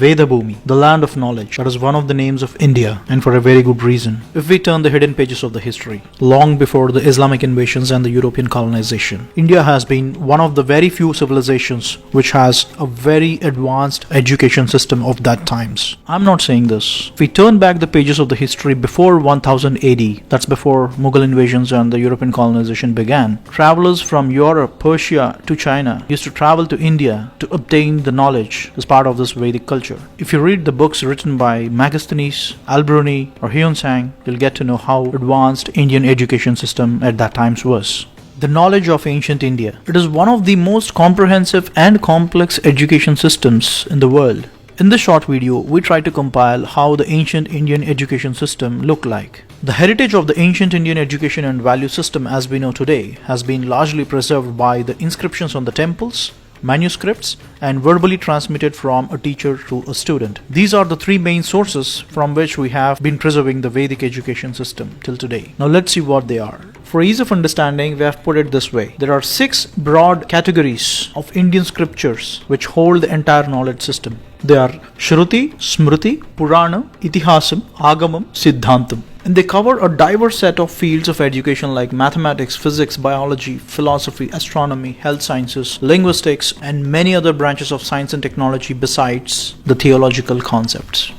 Vedabhumi, the land of knowledge. That is one of the names of India, and for a very good reason. If we turn the hidden pages of the history, long before the Islamic invasions and the European colonization, India has been one of the very few civilizations which has a very advanced education system of that times. I'm not saying this. If we turn back the pages of the history before 1000 AD, that's before Mughal invasions and the European colonization began, travelers from Europe, Persia to China used to travel to India to obtain the knowledge as part of this Vedic culture. If you read the books written by Megasthenes, Al-Biruni or Hyun-Sang, you'll get to know how advanced Indian education system at that times was. The knowledge of ancient India. It is one of the most comprehensive and complex education systems in the world. In this short video, we try to compile how the ancient Indian education system looked like. The heritage of the ancient Indian education and value system as we know today has been largely preserved by the inscriptions on the temples, manuscripts, and verbally transmitted from a teacher to a student. These are the three main sources from which we have been preserving the Vedic education system till today. Now let's see what they are. For ease of understanding, we have put it this way. There are 6 broad categories of Indian scriptures which hold the entire knowledge system. They are Shruti, Smriti, Purana, Itihasam, Agamam, Siddhantam. And they cover a diverse set of fields of education like mathematics, physics, biology, philosophy, astronomy, health sciences, linguistics, and many other branches of science and technology besides the theological concepts.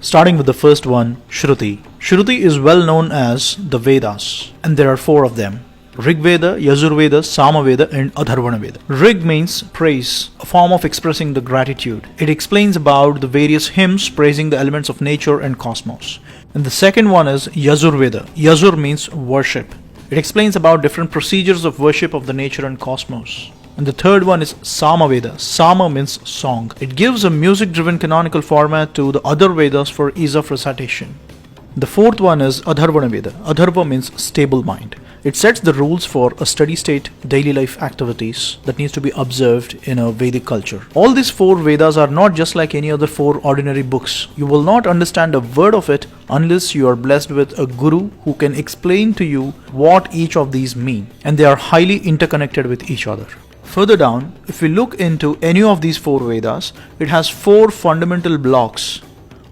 Starting with the first one, Shruti. Shruti is well known as the Vedas, and there are 4 of them. Rig Veda, Yajur Veda, Samaveda, and Atharvana Veda. Rig means praise, a form of expressing the gratitude. It explains about the various hymns praising the elements of nature and cosmos. And the second one is Yajur Veda. Yajur means worship. It explains about different procedures of worship of the nature and cosmos. And the third one is Samaveda. Sama means song. It gives a music-driven canonical format to the other Vedas for ease of recitation. The fourth one is Atharvana Veda. Atharva means stable mind. It sets the rules for a steady state daily life activities that needs to be observed in a Vedic culture. All these 4 Vedas are not just like any other 4 ordinary books. You will not understand a word of it unless you are blessed with a guru who can explain to you what each of these mean. And they are highly interconnected with each other. Further down, if we look into any of these 4 Vedas, it has 4 fundamental blocks.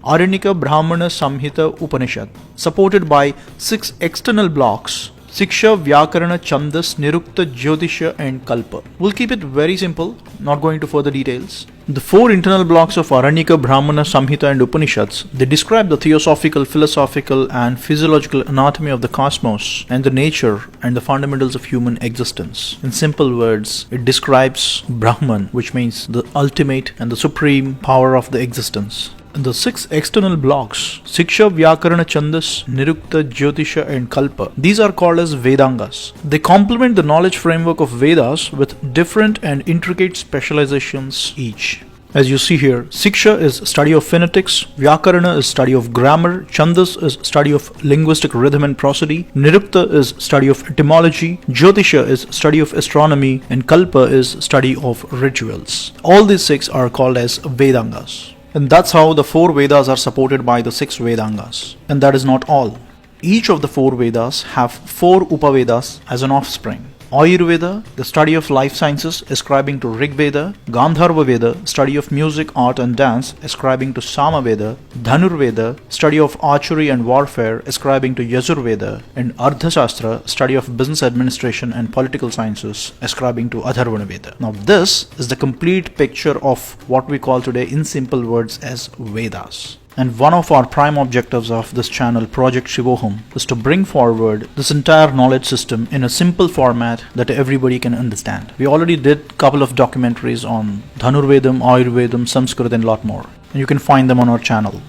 Aranyaka, Brahmana, Samhita, Upanishad, supported by 6 external blocks. Siksha, Vyakarana, Chandas, Nirukta, Jyotisha, and Kalpa. We'll keep it very simple, not going to further details. The 4 internal blocks of Aranyaka, Brahmana, Samhita, and Upanishads, they describe the theosophical, philosophical, and physiological anatomy of the cosmos and the nature and the fundamentals of human existence. In simple words, it describes Brahman, which means the ultimate and the supreme power of the existence. And the 6 external blocks, Siksha, Vyakarana, Chandas, Nirukta, Jyotisha, and Kalpa, these are called as Vedangas. They complement the knowledge framework of Vedas with different and intricate specializations each. As you see here, Siksha is study of phonetics, Vyakarana is study of grammar, Chandas is study of linguistic rhythm and prosody, Nirukta is study of etymology, Jyotisha is study of astronomy, and Kalpa is study of rituals. All these 6 are called as Vedangas. And that's how the 4 Vedas are supported by the 6 Vedangas. And that is not all. Each of the 4 Vedas have 4 Upavedas as an offspring. Ayurveda, the study of life sciences, ascribing to Rig Veda. Gandharva Veda, study of music, art and dance, ascribing to Samaveda. Dhanurveda, study of archery and warfare, ascribing to Yajurveda. And Ardhashastra, study of business administration and political sciences, ascribing to Atharvana Veda. Now this is the complete picture of what we call today in simple words as Vedas. And one of our prime objectives of this channel, Project Shivoham, is to bring forward this entire knowledge system in a simple format that everybody can understand. We already did a couple of documentaries on Dhanurvedam, Ayurvedam, Sanskrit, and a lot more. And you can find them on our channel.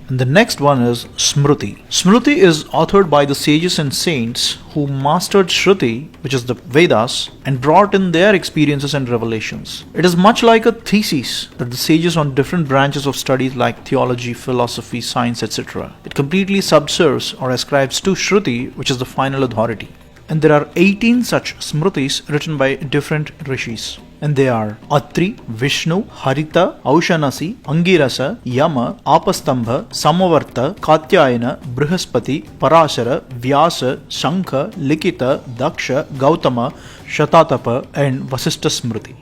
And the next one is Smriti. Smriti is authored by the sages and saints who mastered Shruti, which is the Vedas, and brought in their experiences and revelations. It is much like a thesis that the sages on different branches of studies like theology, philosophy, science, etc. It completely subserves or ascribes to Shruti, which is the final authority. And there are 18 such Smritis written by different rishis. And they are Atri, Vishnu, Harita, Aushanasi, Angirasa, Yama, Apastambha, Samavarta, Katyayana, Brihaspati, Parashara, Vyasa, Shankha, Likita, Daksha, Gautama, Shatatapa, and Vasishtha Smriti.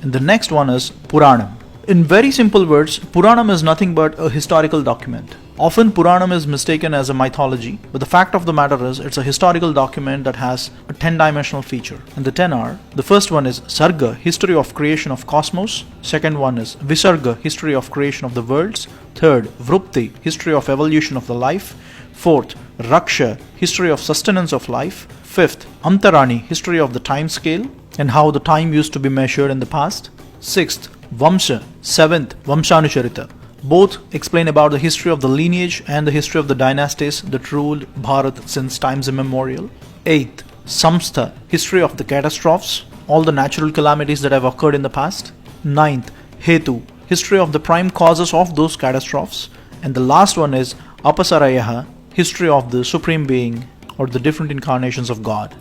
And the next one is Puranam. In very simple words, Puranam is nothing but a historical document. Often Puranam is mistaken as a mythology, but the fact of the matter is it's a historical document that has a 10-dimensional feature. And the 10 are, the first one is Sarga, history of creation of cosmos. Second one is Visarga, history of creation of the worlds. Third, Vrupti, history of evolution of the life. Fourth, Raksha, history of sustenance of life. Fifth, Antarani, history of the time scale and how the time used to be measured in the past. Sixth, Vamsha. Seventh, Vamshanucharita. Both explain about the history of the lineage and the history of the dynasties that ruled Bharat since times immemorial. Eighth, Samstha, history of the catastrophes, all the natural calamities that have occurred in the past. Ninth, Hetu, history of the prime causes of those catastrophes. And the last one is Apasarayaha, history of the Supreme Being or the different incarnations of God.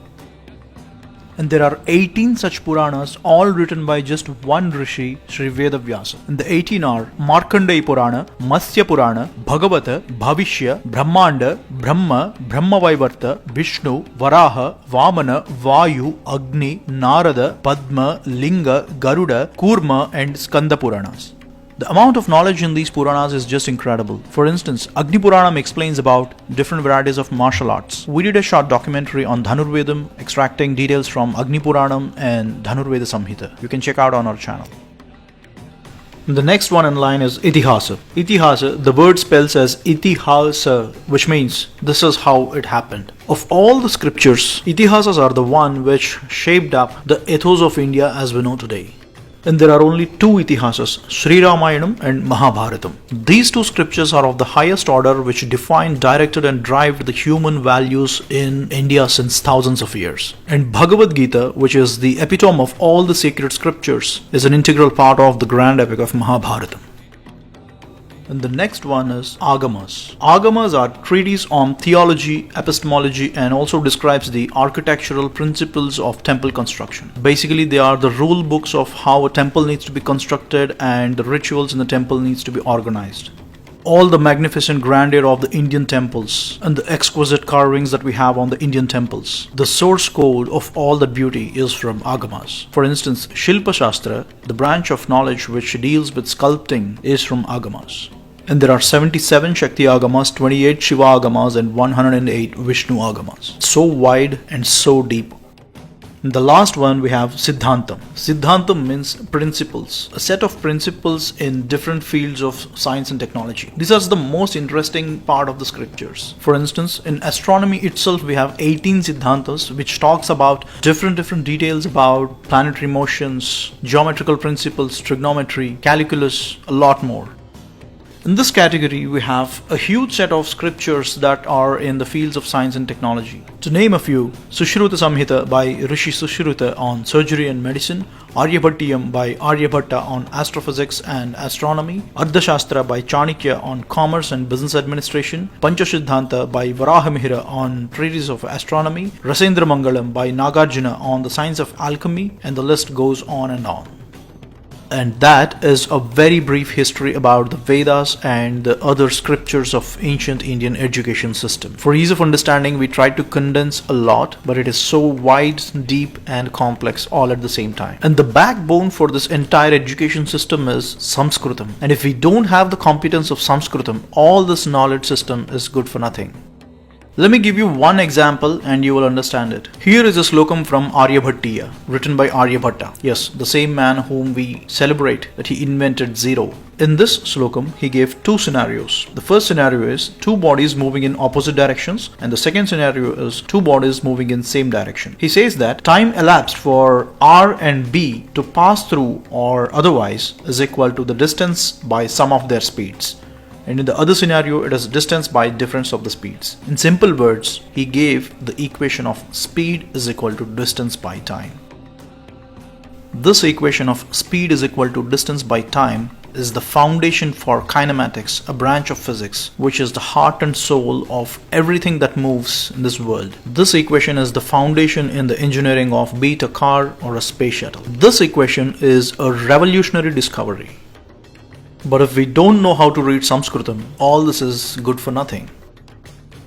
And there are 18 such Puranas, all written by just one Rishi, Sri Vedavyasa. And the 18 are Markandeya Purana, Matsya Purana, Bhagavata, Bhavishya, Brahmanda, Brahma, Brahmavaivarta, Vishnu, Varaha, Vamana, Vayu, Agni, Narada, Padma, Linga, Garuda, Kurma and Skanda Puranas. The amount of knowledge in these Puranas is just incredible. For instance, Agni Puranam explains about different varieties of martial arts. We did a short documentary on Dhanurvedam, extracting details from Agni Puranam and Dhanurveda Samhita. You can check out on our channel. The next one in line is Itihasa. Itihasa, the word spells as Itihasa, which means this is how it happened. Of all the scriptures, Itihasas are the one which shaped up the ethos of India as we know today. And there are only two Itihasas, Sri Ramayanam and Mahabharatam. These two scriptures are of the highest order which defined, directed and drove the human values in India since thousands of years. And Bhagavad Gita, which is the epitome of all the sacred scriptures, is an integral part of the grand epic of Mahabharatam. And the next one is Agamas. Agamas are treatises on theology, epistemology and also describes the architectural principles of temple construction. Basically, they are the rule books of how a temple needs to be constructed and the rituals in the temple needs to be organized. All the magnificent grandeur of the Indian temples and the exquisite carvings that we have on the Indian temples. The source code of all that beauty is from Agamas. For instance, Shilpa Shastra, the branch of knowledge which deals with sculpting, is from Agamas. And there are 77 Shakti Agamas, 28 Shiva Agamas and 108 Vishnu Agamas. So wide and so deep. And the last one we have Siddhantam. Siddhantam means principles, a set of principles in different fields of science and technology. These are the most interesting part of the scriptures. For instance, in astronomy itself we have 18 Siddhantas which talks about different details about planetary motions, geometrical principles, trigonometry, calculus, a lot more. In this category, we have a huge set of scriptures that are in the fields of science and technology. To name a few, Sushruta Samhita by Rishi Sushruta on surgery and medicine, Aryabhattiyam by Aryabhatta on astrophysics and astronomy, Ardhashastra by Chanakya on commerce and business administration, Panchasiddhanta by Varahamihira on treatise of astronomy, Rasendra Mangalam by Nagarjuna on the science of alchemy, and the list goes on and on. And that is a very brief history about the Vedas and the other scriptures of ancient Indian education system. For ease of understanding, we tried to condense a lot, but it is so wide, deep and complex all at the same time. And the backbone for this entire education system is Sanskritam. And if we don't have the competence of Sanskritam, all this knowledge system is good for nothing. Let me give you one example and you will understand it. Here is a slokam from Aryabhattiya, written by Aryabhatta. Yes, the same man whom we celebrate that he invented zero. In this slokam, he gave two scenarios. The first scenario is two bodies moving in opposite directions, and the second scenario is two bodies moving in same direction. He says that time elapsed for R and B to pass through or otherwise is equal to the distance by sum of their speeds. And in the other scenario, it is distance by difference of the speeds. In simple words, he gave the equation of speed is equal to distance by time. This equation of speed is equal to distance by time is the foundation for kinematics, a branch of physics, which is the heart and soul of everything that moves in this world. This equation is the foundation in the engineering of be it a car or a space shuttle. This equation is a revolutionary discovery. But if we don't know how to read Sanskritam, all this is good for nothing.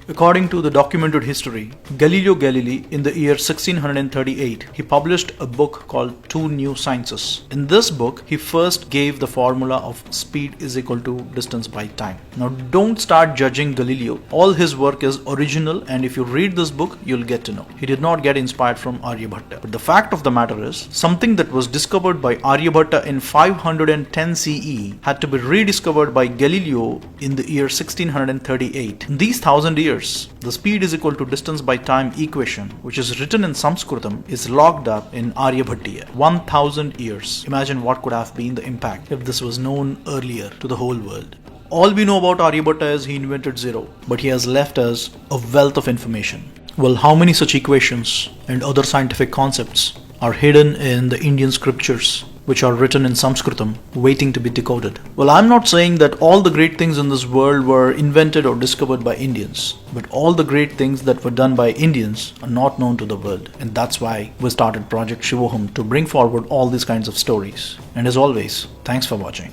According to the documented history, Galileo Galilei in the year 1638, he published a book called Two New Sciences. In this book, he first gave the formula of speed is equal to distance by time. Now don't start judging Galileo. All his work is original, and if you read this book, you'll get to know. He did not get inspired from Aryabhatta. But the fact of the matter is, something that was discovered by Aryabhatta in 510 CE had to be rediscovered by Galileo in the year 1638. In these 1000 years, the speed is equal to distance by time equation, which is written in Sanskritam, is locked up in Aryabhatiya. 1000 years. Imagine what could have been the impact if this was known earlier to the whole world. All we know about Aryabhatta is he invented zero, but he has left us a wealth of information. Well, how many such equations and other scientific concepts are hidden in the Indian scriptures, which are written in Sanskritam, waiting to be decoded? Well, I'm not saying that all the great things in this world were invented or discovered by Indians, but all the great things that were done by Indians are not known to the world. And that's why we started Project Shivoham, to bring forward all these kinds of stories. And as always, thanks for watching.